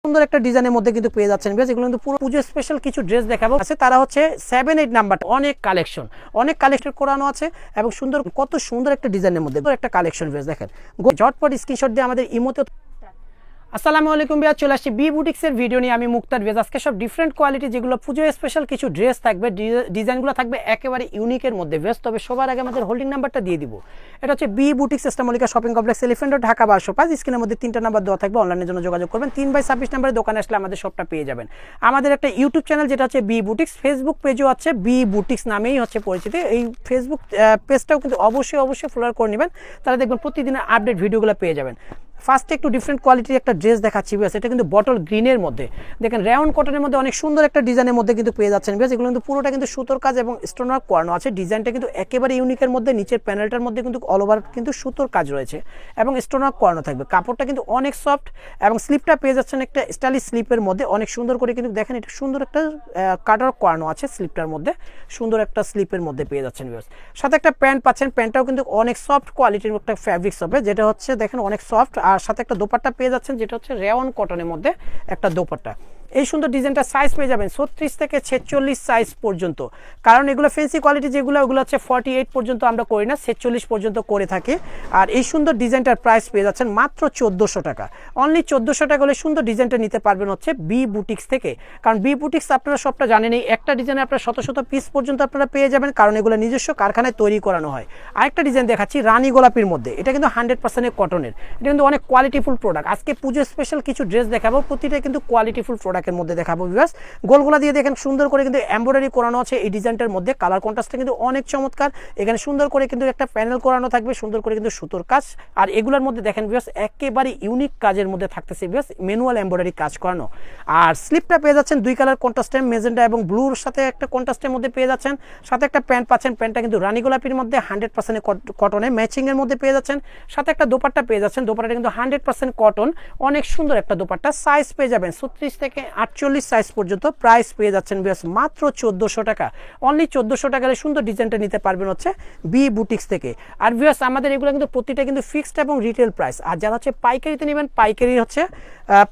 সুন্দর একটা ডিজাইনের মধ্যে কিন্তু পেয়ে যাচ্ছেন বেশ। এগুলো কিন্তু পুরো পুজো স্পেশাল কিছু ড্রেস দেখাবো আছে, তারা হচ্ছে 7-8 নাম্বার, অনেক কালেকশন করানো আছে এবং সুন্দর, কত সুন্দর একটা ডিজাইনের মধ্যে একটা কালেকশন বেশ। দেখেন ঝটপট স্ক্রিনশট দিয়ে আমাদের ইমোতে। আসসালামু আলাইকুম বিয়ার, চলে আসছি বি বুটিক্সের ভিডিও নিয়ে। আমি মুক্তার বেজ। আজকে সব ডিফারেন্ট কোয়ালিটি, যেগুলো পুজো স্পেশাল কিছু ড্রেস থাকবে, ডিজাইনগুলো থাকবে একেবারে ইউনিকের মধ্যে বেশ। তবে সবার আগে আমাদের হোল্ডিং নাম্বারটা দিয়ে দিব। এটা হচ্ছে বি বুটিক্স, ইস্টামলিকা shopping complex, Elephant Road, Dhaka 1205। স্ক্রিনের মধ্যে 3টা নাম্বার দেওয়া থাকবে, অনলাইনের জন্য যোগাযোগ করবেন। 3/26 নাম্বারে দোকানে আসলে আমাদের শপটা পেয়ে যাবেন। আমাদের একটা ইউটিউব চ্যানেল যেটা হচ্ছে বি বুটিক্স, ফেসবুক পেজও আছে বি বুটিক্স নামেই হচ্ছে পরিচিতি। এই ফেসবুক পেজটাও কিন্তু অবশ্যই ফলো করে নেবেন, তাহলে দেখবেন প্রতিদিনের আপডেট ভিডিওগুলো পেয়ে যাবেন। ফার্স্টে একটু ডিফারেন্ট কোয়ালিটির একটা ড্রেস দেখাচ্ছি বেশ। এটা কিন্তু বটল গ্রিনের মধ্যে, দেখেন রেয়ন কটনের মধ্যে অনেক সুন্দর একটা ডিজাইনের মধ্যে কিন্তু পেয়ে যাচ্ছেন বেশ। এগুলো কিন্তু পুরোটা কিন্তু সুতোর কাজ এবং স্টোন ওয়ার্ক করানো আছে। ডিজাইনটা কিন্তু একেবারে ইউনিকের মধ্যে, নিচের প্যানেলটার মধ্যে কিন্তু অল ওভার কিন্তু সুতোর কাজ রয়েছে এবং স্টোন ওয়ার্ক করানো থাকবে। কাপড়টা কিন্তু অনেক সফট এবং স্লিপটা পেয়ে যাচ্ছেন একটা স্টাইলিশ স্লিপের মধ্যে, অনেক সুন্দর করে কিন্তু দেখেন এটা সুন্দর একটা কাটার করানো আছে স্লিপটার মধ্যে, সুন্দর একটা স্লিপের মধ্যে পেয়ে যাচ্ছেন বেশ। সাথে একটা প্যান্ট পাচ্ছেন, প্যান্টটাও কিন্তু অনেক সফট কোয়ালিটির একটা ফ্যাব্রিক্স হবে, যেটা হচ্ছে দেখেন অনেক সফট। আর সাথে একটা দোপাট্টা পেয়ে যাচ্ছেন, যেটা হচ্ছে রেয়ন কটনের মধ্যে একটা দোপাট্টা। এই সুন্দর ডিজাইনটা সাইজ পেয়ে যাবেন 36 থেকে 46 সাইজ পর্যন্ত, কারণ এগুলো ফ্যান্সি কোয়ালিটি যেগুলো, ওগুলো হচ্ছে 48 পর্যন্ত আমরা করি না, 46 পর্যন্ত করে থাকি। আর এই সুন্দর ডিজাইনটার প্রাইস পেয়ে যাচ্ছেন মাত্র 1400 টাকা। অনলি 1400 টাকা হলে সুন্দর ডিজাইনটা নিতে পারবেন হচ্ছে বি বুটিক্স থেকে। কারণ বি বুটিক্স আপনারা সবটা জানেনই, একটা ডিজাইনে আপনারা শত পিস পর্যন্ত আপনারা পেয়ে যাবেন, কারণ এগুলো নিজস্ব কারখানায় তৈরি করানো হয়। আরেকটা ডিজাইন দেখাচ্ছি রানী গোলাপির মধ্যে, এটা কিন্তু 100% কটনের, এটা কিন্তু অনেক কোয়ালিটিফুল প্রোডাক্ট। আজকে পুজো স্পেশাল কিছু ড্রেস দেখাবো, প্রতিটা কিন্তু কোয়ালিটিফুল প্রোডাক্টের মধ্যে দেখাবো ভিউয়ার্স। গোলগোলা দিয়ে দেখেন সুন্দর করে কিন্তু এমব্রয়ডারি করানো আছে এই ডিজাইনটার মধ্যে। কালার কন্ট্রাস্টটা কিন্তু অনেক চমৎকার। এখানে সুন্দর করে কিন্তু একটা প্যানেল করানো থাকবে, সুন্দর করে কিন্তু সুতোর কাজ। আর এগুলোর মধ্যে দেখেন ভিউয়ার্স একেবারে ইউনিক কাজের মধ্যে থাকতেছে ভিউয়ার্স, ম্যানুয়াল এমব্রয়ডারি কাজ করানো। আর স্লিপটা পেয়ে যাচ্ছেন 2 কালার কন্ট্রাস্টে, মেজেন্টা এবং ব্লুর সাথে একটা কন্ট্রাস্টের মধ্যে পেয়ে যাচ্ছেন। সাথে একটা প্যান্ট পাচ্ছেন, প্যান্টটা কিন্তু রানী গোলাপির মধ্যে 100% কটনে ম্যাচিং এর মধ্যে পেয়ে যাচ্ছেন। সাথে একটা দোপাট্টা পেয়ে যাচ্ছেন, দোপাট্টাটা কিন্তু 100% কটন, অনেক সুন্দর একটা দোপাট্টা। সাইজ পেয়ে যাবেন 36 থেকে 48 সাইজ পর্যন্ত। প্রাইস পেয়ে যাচ্ছেন বেশ মাত্র 1400 টাকা। অনলি 1400 টাকার সুন্দর ডিজাইনটা নিতে পারবেন হচ্ছে বি বুটিক্স থেকে। আর ভিউয়ার্স আমাদের এগুলো কিন্তু প্রতিটা কিন্তু ফিক্সড এবং রিটেল প্রাইস। আর যারা হচ্ছে পাইকারিতে নেবেন, পাইকারি হচ্ছে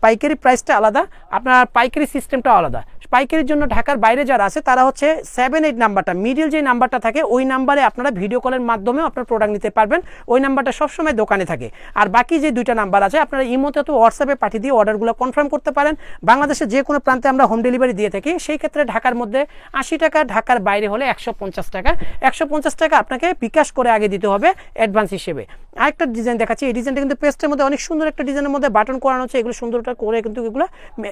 পাইকারি প্রাইসটা আলাদা, আপনার পাইকারি সিস্টেমটা আলাদা। পাইকারির জন্য ঢাকার বাইরে যারা আছে তারা হচ্ছে 7-8 নাম্বারটা, মিডিল যে নাম্বারটা থাকে ওই নাম্বারে আপনারা ভিডিও কলের মাধ্যমে আপনার প্রোডাক্ট নিতে পারবেন। ওই নাম্বারটা সবসময় দোকানে থাকে। আর বাকি যে 2টা নাম্বার আছে আপনারা ইমোতে তো হোয়াটসঅ্যাপে পাঠিয়ে দিয়ে অর্ডারগুলো কনফার্ম করতে পারেন। বাংলাদেশের যে কোনো প্রান্তে আমরা হোম ডেলিভারি দিয়ে থাকি। সেই ক্ষেত্রে ঢাকার মধ্যে 80 টাকা, ঢাকার বাইরে হলে 150 টাকা। 150 টাকা আপনাকে বিকাশ করে আগে দিতে হবে অ্যাডভান্স হিসেবে। আরেকটা ডিজাইন দেখাচ্ছি, এই ডিজাইনটা কিন্তু পেস্টের মধ্যে অনেক সুন্দর একটা ডিজাইনের মধ্যে বাটন করানো আছে। এগুলো সুন্দরটা করে কিন্তু এগুলো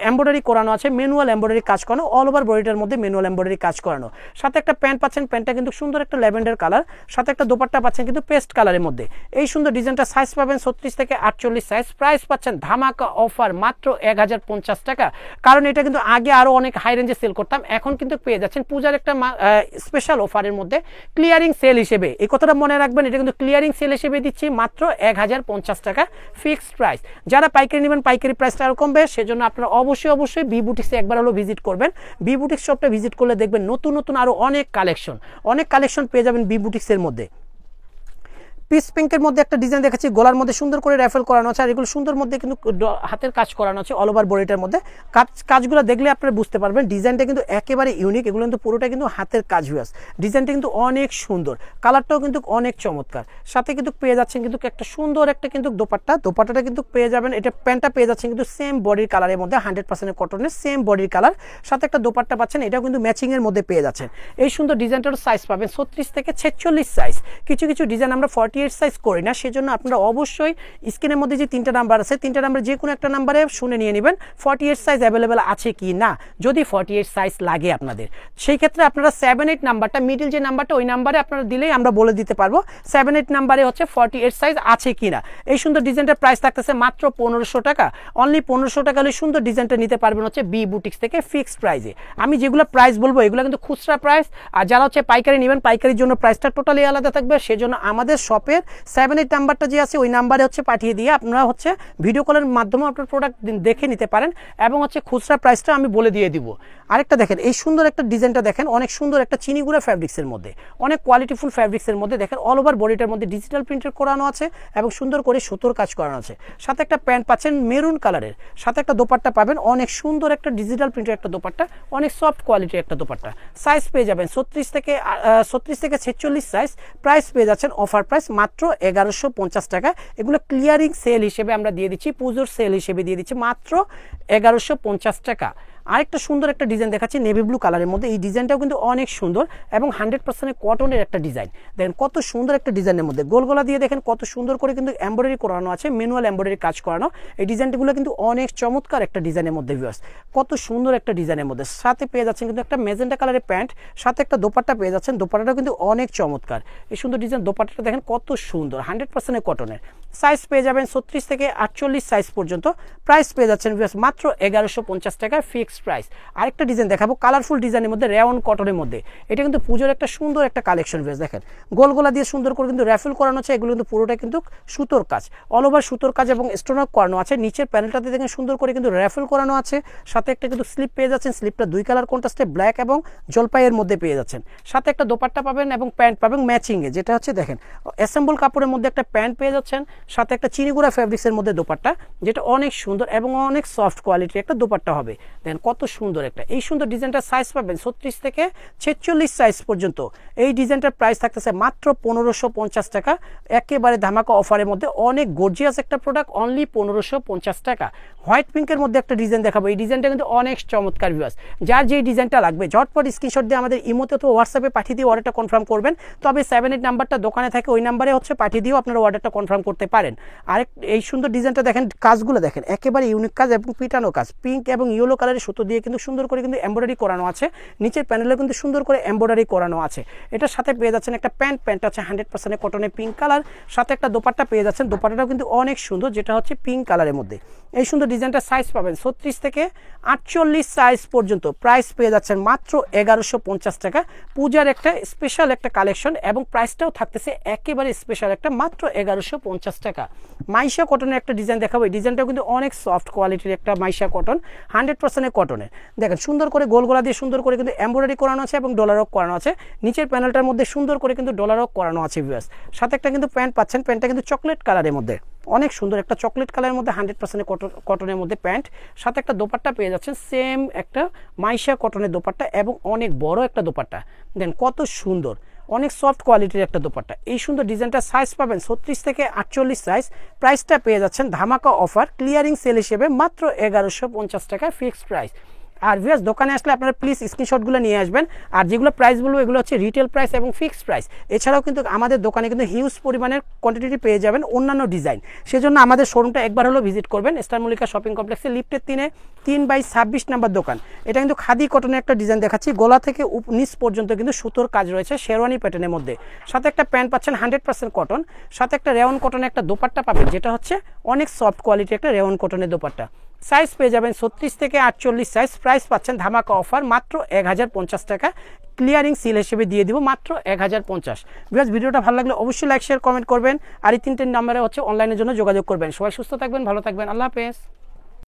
এমব্রয়ডারি করানো আছে, ম্যানুয়াল এমব্রয়ডারি কাজ করানো, অল ওভার বডিটার মধ্যে ম্যানুয়াল এমব্রয়ডারি কাজ করানো। সাথে একটা প্যান্ট পাচ্ছেন, প্যান্টটা কিন্তু সুন্দর একটা ল্যাভেন্ডার কালার। সাথে একটা দোপাট্টা পাচ্ছেন কিন্তু পেস্ট কালারের মধ্যে। এই সুন্দর ডিজাইনটা সাইজ পাবেন 36 থেকে 48 সাইজ। প্রাইস পাচ্ছেন ধামাকা অফার মাত্র 1050 টাকা। কারণ এটা কিন্তু আগে আরো অনেক হাই রেঞ্জে সেল করতাম, এখন কিন্তু পেয়ে যাচ্ছেন পূজার একটা স্পেশাল অফারের মধ্যে ক্লিয়ারিং সেল হিসেবে। এই কথাটা মনে রাখবেন, এটা কিন্তু ক্লিয়ারিং সেল হিসেবে দিচ্ছি মাত্র 1050 টাকা ফিক্সড প্রাইস। যারা পাইকারি নেবেন পাইকারি প্রাইসটা আরো কমবে, সেজন্য আপনারা অবশ্যই বি বুটিক্সে একবার হলো ভিজিট করবেন। বি বুটিক্স শপটা ভিজিট করলে দেখবেন নতুন আরো অনেক কালেকশন পেয়ে যাবেন বি বুটিক্সের মধ্যে। পিস পিঙ্কের মধ্যে একটা ডিজাইন দেখাচ্ছি, গলার মধ্যে সুন্দর করে র্যাফেল করানো আছে। আর এগুলো সুন্দর মধ্যে কিন্তু হাতের কাজ করানো আছে অল ওভার বডিটার মধ্যে। কাজগুলো দেখলে আপনারা বুঝতে পারবেন ডিজাইনটা কিন্তু একেবারে ইউনিক। এগুলো কিন্তু পুরোটা কিন্তু হাতের কাজ ভিউয়ার্স। ডিজাইনটা কিন্তু অনেক সুন্দর, কালারটাও কিন্তু অনেক চমৎকার। সাথে কিন্তু পেয়ে যাচ্ছেন কিন্তু একটা সুন্দর একটা কিন্তু দোপাট্টাটা কিন্তু পেয়ে যাবেন। এটা প্যান্টটা পেয়ে যাচ্ছেন কিন্তু সেম বডির কালারের মধ্যে, 100% কটনের সেম বডির কালার। সাথে একটা দোপাট্টা পাচ্ছেন, এটাও কিন্তু ম্যাচিং এর মধ্যে পেয়ে যাচ্ছেন। এই সুন্দর ডিজাইনটার সাইজ পাবেন 36 থেকে 46 সাইজ। কিছু ডিজাইন আমরা 48 সাইজ করি না, সেজন্য আপনারা অবশ্যই স্ক্রিনের মধ্যে যে 3টা নাম্বার আছে, 3টা নাম্বার যে কোনো একটা নাম্বারে শুনে নিয়ে নেবেন 48 সাইজ অ্যাভেলেবেল আছে কি না। যদি 48 সাইজ লাগে আপনাদের, সেই ক্ষেত্রে আপনারা 7-8 নাম্বারটা, মিডিল যে নাম্বারটা ওই নাম্বারে আপনারা দিলেই আমরা বলে দিতে পারবো 7-8 নাম্বারে হচ্ছে 48 সাইজ আছে কিনা। এই সুন্দর ডিজাইনটার প্রাইস থাকতেছে মাত্র 1500 টাকা। অনলি 1500 টাকা হলে সুন্দর ডিজাইনটা নিতে পারবেন হচ্ছে বি বুটিক্স থেকে ফিক্সড প্রাইসে। আমি যেগুলো প্রাইস বলবো এগুলো কিন্তু খুচরা প্রাইস, আর যারা হচ্ছে পাইকারি নেবেন পাইকারির জন্য প্রাইসটা টোটালি আলাদা থাকবে। সেজন্য আমাদের শপে হোয়াটসঅ্যাপের 78 নাম্বারটা যে আছে ওই নাম্বারে হচ্ছে পাঠিয়ে দিয়ে আপনারা হচ্ছে ভিডিও কলের মাধ্যমে আপনার প্রোডাক্ট দেখে নিতে পারেন এবং হচ্ছে খুচরা প্রাইসটা আমি বলে দিয়ে দিব। আরেকটা দেখেন, এই সুন্দর একটা ডিজাইনটা দেখেন, অনেক সুন্দর একটা চিনিগুড়া ফ্যাব্রিক্সের মধ্যে, অনেক কোয়ালিটিফুল ফ্যাব্রিক্সের মধ্যে দেখেন অল ওভার বডিটার মধ্যে ডিজিটাল প্রিন্টের করানো আছে এবং সুন্দর করে সুতোর কাজ করানো আছে। সাথে একটা প্যান্ট পাচ্ছেন মেরুন কালারের, সাথে একটা দোপাট্টা পাবেন, অনেক সুন্দর একটা ডিজিটাল প্রিন্টের একটা দোপাট্টা, অনেক সফট কোয়ালিটির একটা দোপাট্টা। সাইজ পেয়ে যাবেন 36 থেকে 46 সাইজ। প্রাইস পেয়ে যাচ্ছেন অফার প্রাইস মাত্র 1150 টাকা। এগুলো ক্লিয়ারিং সেল হিসেবে আমরা দিয়ে দিচ্ছি, পুজোর সেল হিসেবে দিয়ে দিচ্ছি মাত্র 1150 টাকা। আরেকটা সুন্দর একটা ডিজাইন দেখাচ্ছি নেভি ব্লু কালারের মধ্যে। এই ডিজাইনটাও কিন্তু অনেক সুন্দর এবং 100% কটনের একটা ডিজাইন। দেখেন কত সুন্দর একটা ডিজাইনের মধ্যে গোলগলা দিয়ে দেখেন কত সুন্দর করে কিন্তু এমব্রয়ডারি করানো আছে, ম্যানুয়াল এমব্রয়ডারি কাজ করানো। এই ডিজাইনগুলো কিন্তু অনেক চমৎকার একটা ডিজাইনের মধ্যে ভিউয়ার্স, কত সুন্দর একটা ডিজাইনের মধ্যে। সাথে পেয়ে যাচ্ছেন কিন্তু একটা মেজেন্টা কালারের প্যান্ট, সাথে একটা দোপাট্টা পেয়ে যাচ্ছেন। দোপাট্টাটাও কিন্তু অনেক চমৎকার, এই সুন্দর ডিজাইন দোপাট্টাটা দেখেন কত সুন্দর, 100% কটনের। সাইজ পেয়ে যাবেন 36 থেকে 48 সাইজ পর্যন্ত। প্রাইস পেয়ে যাচ্ছেন ভিউয়ার্স মাত্র 1150 টাকা ফিক্সড প্রাইস। আরেকটা ডিজাইন দেখাবো কালারফুল ডিজাইনের মধ্যে, রেওন কটনের মধ্যে। এটা কিন্তু পুজোর একটা সুন্দর একটা কালেকশন ভিউয়ার্স। দেখেন গোলগোলা দিয়ে সুন্দর করে কিন্তু র্যাফেল করানো আছে। এগুলো কিন্তু পুরোটা কিন্তু সুতোর কাজ, অল ওভার সুতোর কাজ এবং স্টোনওয়ার্ক করানো আছে। নিচের প্যানেলটাতে দেখেন সুন্দর করে কিন্তু র্যাফেল করানো আছে। সাথে একটা কিন্তু স্লিপ পেয়ে যাচ্ছেন, স্লিপটা 2 কালার কন্ট্রাস্টে ব্ল্যাক এবং জলপাইয়ের মধ্যে পেয়ে যাচ্ছেন। সাথে একটা দোপাট্টা পাবেন এবং প্যান্ট পাবেন ম্যাচিংয়ে, যেটা হচ্ছে দেখেন অ্যাসেম্বল কাপড়ের মধ্যে একটা প্যান্ট পেয়ে যাচ্ছেন, সাথে একটা চিনিগুড়া ফ্যাব্রিক্সের মধ্যে দোপাট্টা, যেটা অনেক সুন্দর এবং অনেক সফট কোয়ালিটির একটা দোপাট্টা হবে। দেখেন কত সুন্দর একটা, এই সুন্দর ডিজাইনটা সাইজ পাবেন 36 থেকে 46 সাইজ পর্যন্ত। এই ডিজাইনটার প্রাইস থাকতেছে মাত্র 1550 টাকা, একেবারে ধামাকা অফারের মধ্যে। অনেক গর্জিয়াস একটা প্রোডাক্ট, অনলি 1550 টাকা। হোয়াইট পিঙ্কের মধ্যে একটা ডিজাইন দেখাবো, এই ডিজাইনটা কিন্তু অনেক চমৎকার ভিউয়ার্স। যার যেই ডিজাইনটা লাগবে ঝটপট স্ক্রিনশট দিয়ে আমাদের ইমোতে অথবা হোয়াটসঅ্যাপে পাঠিয়ে দিয়ে অর্ডারটা কনফার্ম করবেন। তবে 78 নাম্বারটা দোকানে থাকে, ওই নাম্বারে হচ্ছে পাঠিয়ে দিয়েও আপনারা অর্ডারটা কনফার্ম করতে পারেন। আরেক এই সুন্দর ডিজাইনটা দেখেন, কাজগুলো দেখেন একেবারে ইউনিক কাজ এবং পিটানো কাজ, পিঙ্ক এবং ইয়েলো কালারের সুতো দিয়ে কিন্তু সুন্দর করে কিন্তু এমব্রয়ডারি করানো আছে। নিচের প্যানেলে কিন্তু সুন্দর করে এমব্রয়ডারি করানো আছে। এটার সাথে পেয়ে যাচ্ছেন একটা প্যান্ট আছে 100% কটনের পিঙ্ক কালার, সাথে একটা দোপাট্টা পেয়ে যাচ্ছেন। দোপাট্টাটাও কিন্তু অনেক সুন্দর, যেটা হচ্ছে পিঙ্ক কালারের মধ্যে। এই সুন্দর ডিজাইনটা সাইজ পাবেন 36 থেকে 48 সাইজ পর্যন্ত। প্রাইস পেয়ে যাচ্ছেন মাত্র 1150 টাকা। পূজার একটা স্পেশাল একটা কালেকশন এবং প্রাইসটাও থাকতেছে একেবারে স্পেশাল একটা মাত্র 1150 টাকা। মাইশা কটনের একটা ডিজাইন দেখাবো, এই ডিজাইনটাও কিন্তু অনেক সফট কোয়ালিটির একটা মাইশা কটন, 100% কটনের। দেখেন সুন্দর করে গোলগোলা দিয়ে সুন্দর করে কিন্তু এমব্রয়ডারি করানো আছে এবং ডলার ওয়ার্ক করানো আছে। নিচের প্যানেলটার মধ্যে সুন্দর করে কিন্তু ডলার ওয়ার্ক করানো আছে ভিউয়ার্স। সাথে একটা কিন্তু প্যান্ট পাচ্ছেন, প্যান্টটা কিন্তু চকলেট কালারের মধ্যে, অনেক সুন্দর একটা চকলেট কালারের মধ্যে 100% কটনের মধ্যে প্যান্ট। সাথে একটা দোপাট্টা পেয়ে যাচ্ছেন সেম একটা মাইশা কটনের দোপাট্টা এবং অনেক বড় একটা দোপাট্টা। দেন কত সুন্দর, অনেক সফট কোয়ালিটির একটা দোপাট্টা। এই সুন্দর ডিজাইনটা সাইজ পাবেন 36 থেকে 48 সাইজ। প্রাইসটা পেয়ে যাচ্ছেন ধামাকা অফার ক্লিয়ারিং সেল হিসেবে মাত্র 1150 টাকা ফিক্সড প্রাইস। আর ভিউয়ার্স দোকানে আসলে আপনারা প্লিজ স্ক্রিনশটগুলো নিয়ে আসবেন। আর যেগুলো প্রাইস বলবো এগুলো হচ্ছে রিটেল প্রাইস এবং ফিক্সড প্রাইস। এছাড়াও কিন্তু আমাদের দোকানে কিন্তু হিউজ পরিমাণের কোয়ান্টিটি পেয়ে যাবেন অন্যান্য ডিজাইন। সেজন্য আমাদের শোরুমটা একবার হলো ভিজিট করবেন। স্টার মল্লিকা শপিং কমপ্লেক্সে লিফটের 3/26 নাম্বার দোকান। এটা কিন্তু খাদি কটনের একটা ডিজাইন দেখাচ্ছি, গলা থেকে নিচ পর্যন্ত কিন্তু সুতোর কাজ রয়েছে শেরওয়ানি প্যাটার্নের মধ্যে। সাথে একটা প্যান্ট পাচ্ছেন 100% কটন, সাথে একটা রেওন কটনের একটা দোপাট্টা পাবেন, যেটা হচ্ছে অনেক সফট কোয়ালিটির একটা রেওন কটনের দোপাট্টা। সাইজ পেয়ে যাবেন 36 থেকে 48 সাইজ। প্রাইস পাচ্ছেন ধামাকা অফার মাত্র 1050 টাকা, ক্লিয়ারিং সেল হিসেবে দিয়ে দিব মাত্র 1050। ভিউয়ার্স ভিডিওটা ভালো লাগলে অবশ্যই লাইক শেয়ার কমেন্ট করবেন। আর এই 3টে নাম্বারে হচ্ছে অনলাইনের জন্য যোগাযোগ করবেন। সবাই সুস্থ থাকবেন, ভালো থাকবেন, আল্লাহ হাফেজ।